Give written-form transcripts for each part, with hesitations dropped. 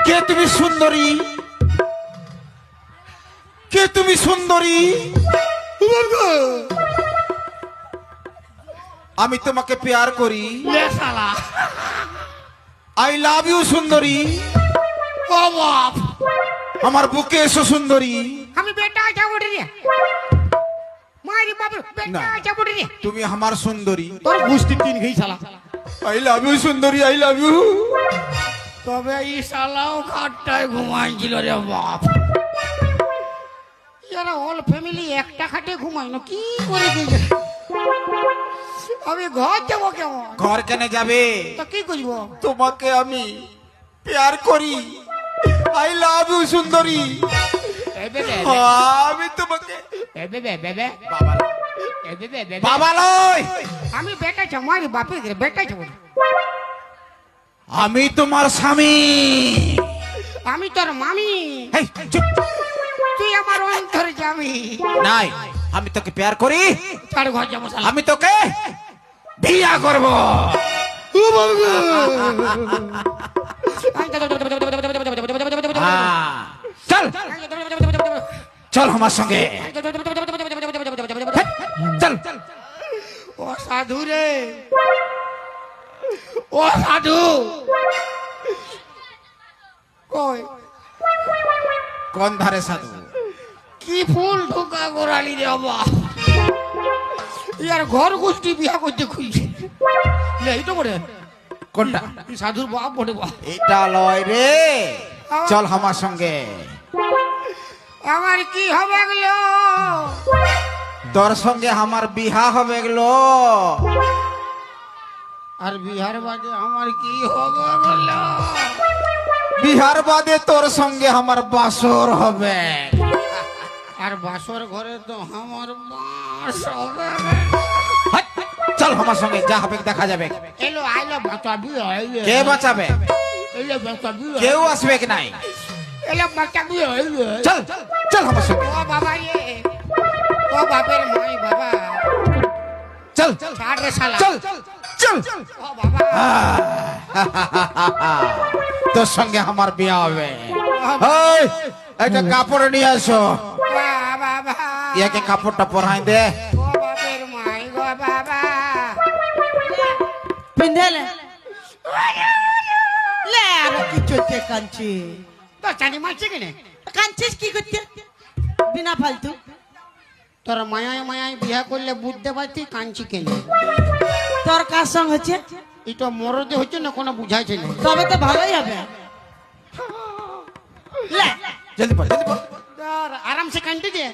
কে তুমি সুন্দরী? কে তুমি সুন্দরী? আমি তোমাকে প্যার করি। ले साला আই লাভ ইউ সুন্দরী। ओ बाप আমার বুকে এসো সুন্দরী। हमें बेटा क्या बोल रही है मारी बाप बेटा ना। क्या बोल रही है তুমি আমার সুন্দরী। তোর গুষ্টি তিন গই শালা আই লাভ ইউ সুন্দরী, আই লাভ ইউ। তবে এই শালাও খাটটায় ঘুমাইছিল রে বাপ এরা অল ফ্যামিলি একটা খাটে ঘুমায় না কি করে দিয়েছে আমি ঘর যাবো কেমন ঘর কেন যাবে? তো কি করব তোমাকে আমি প্যার করি। আই লাভ ইউ সুন্দরী। আমি তোমাকে বাবা বাবা লয়। আমি বেটা চাই মারি বাপে বেটা চাই আমি তোমার স্বামী। আমি তোর মামি হেই, চুপ। তুই আমার অন্তরে যাবি নাই, আমি তোকে প্যার করি। তার ঘর যাবো শালা আমি তোকে বিয়া করব। চল চল আমার সঙ্গে চল। ও সাধু রে ও সাধু কই কোন ধারে সাধু? কি ফুল ঢোকা গোড়ালি রে বাবা ইয়ার ঘর গোষ্ঠী বিয়া করতে খুঁজছে এই তো বলে কোনটা? এই সাধুর বাপ বটে বাপ এটা লয় রে। চল আমার সঙ্গে। আমার কি হবে গেলো তোর সঙ্গে আমার বিহা হবে গেলো। আর বিহার বাদে আমার কি হবে গেলো বিহার বাদে তোর সঙ্গে আমার বাসর হবে। আর বাসর ঘরে তো আমার বাস হবে হাট, চল আমার সঙ্গে, যা হবে দেখা যাবে। এলো আইলো বাঁচাবি কে বাঁচাবে? এলো বাঁচাবি কেউ আসবে কি নাই? এলো বাঁচাবি চল চল আমার সঙ্গে ও বাবা রে ও বাপের মাই বাবা চল ছাড় রে শালা চল চল। ও বাবা তোর সঙ্গে আমার বিয়া হবে। এই, একটা কাপড় নিয়ে আসো। বাবা ইয়াকে কাপড়টা পরাই দে। ও বাপের মাই গো বাবা পিন্ধেলে লে আর কি চলছে কাঞ্চি তো চানি মারছে কেনে কাঞ্চিস কি করতে বিনা ফালতু তোর মায়ায় মায়ায় বিয়া করলে বুঝতে পারতি কাঞ্চি কেনে তোর কার সঙ্গ হচ্ছে এটা মরদে হচ্ছে না কোনো বুঝাইছে না তবে তো ভালোই হবে লে জলদি পড় জলদি পড়। তোর আরামসে কানতে দে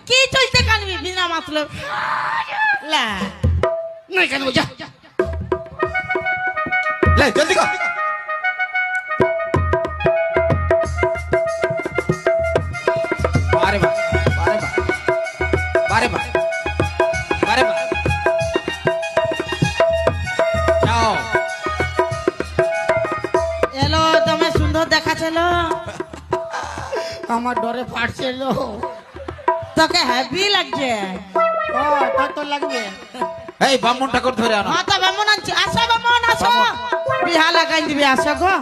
কি চলছে কানবি বিনা মতলব লে নাই কানবো যা লে জলদি কর। বারে বা বারে বা বারে বা বারে বা যাও। এলো তুমি সুন্দর দেখাছিল আমার ডরে ফাটছিল তোকে হ্যাপি লাগছে ও তোর তো লাগবে এই বামুন ঠাকুর ধরে আনো। হ্যাঁ তো বামন আনছি আসো বামন আসো বিহা লাগাই দিবি আসো গো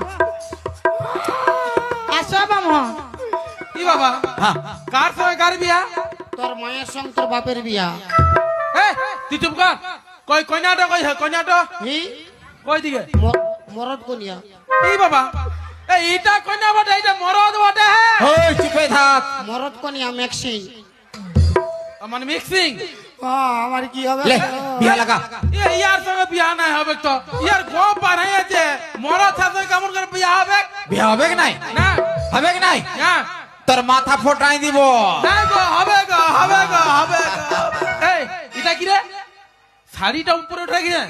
আসো বামন কি বাবা হ্যাঁ কার সঙ্গে কার বিয়া তোর মায়ের সঙ্গে তোর বাপের বিয়া এ তুই চুপ কর কই কইনাটো কই হে কইনাটো এই কই দিকে মরদ কোনিয়া কি বাবা এ ইটা কইনা বটে এটা মরদ বটে হে ওই চুপে থাক। মরদ কোনিয়া ম্যাক্সি মানে মিক্সিং আমার কি হবে লে বিয়া লাগা। এ ইয়ার সঙ্গে বিয়া নাই হবে তো ইয়ার গপ বানাই আছে মরদ সাথে কেমন করে বিয়া হবে বিয়া হবে কি নাই? না হবে কি নাই? না তোর মাথা ফোটাই দিব। নাই গো হবে গো হবে গো হবে গো এই এটা কি রে শাড়িটা উপরে উঠে গিয়ে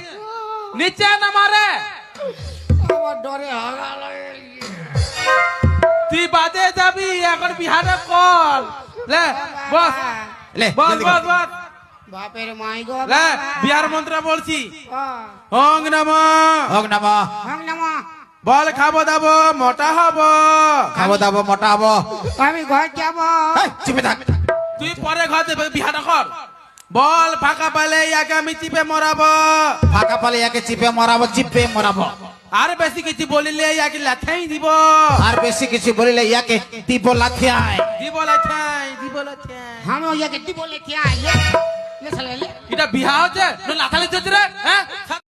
নিচে না মারে আমার ডরে হাগা লাগে তুই বাদে যাবি এখন বিহারে কল লে বস লে বস জলদি বস কর। বস বাপের মাই গো লে বিহার মন্ত্র বলছি হ্যাঁ ওং নমঃ হোক না মা। নামা বল খাবো দাবো মোটা হবো খাবো দাবো মোটা হবো। আমি ঘর যাব এই, চুপে থাক। তুই পরে ঘর দেবে বিহাটা কর বল ফাঁকা পালে ইয়াকে আমি চিপে মরাবো ফাঁকা পালে একে চিপে মরাবো, চিপে মরাবো। আর বেশি কিছু বলিলে ইয়াকে লাথাই দিব আর বেশি কিছু বলিলে ইয়াকে দিব লাথিয়ায়। দিব লাথাই দিব লাথাই हम ये कितनी बोले क्या ये ले चले ले এটা বিহা হচ্ছে না লাথালি হচ্ছে রে হ্যাঁ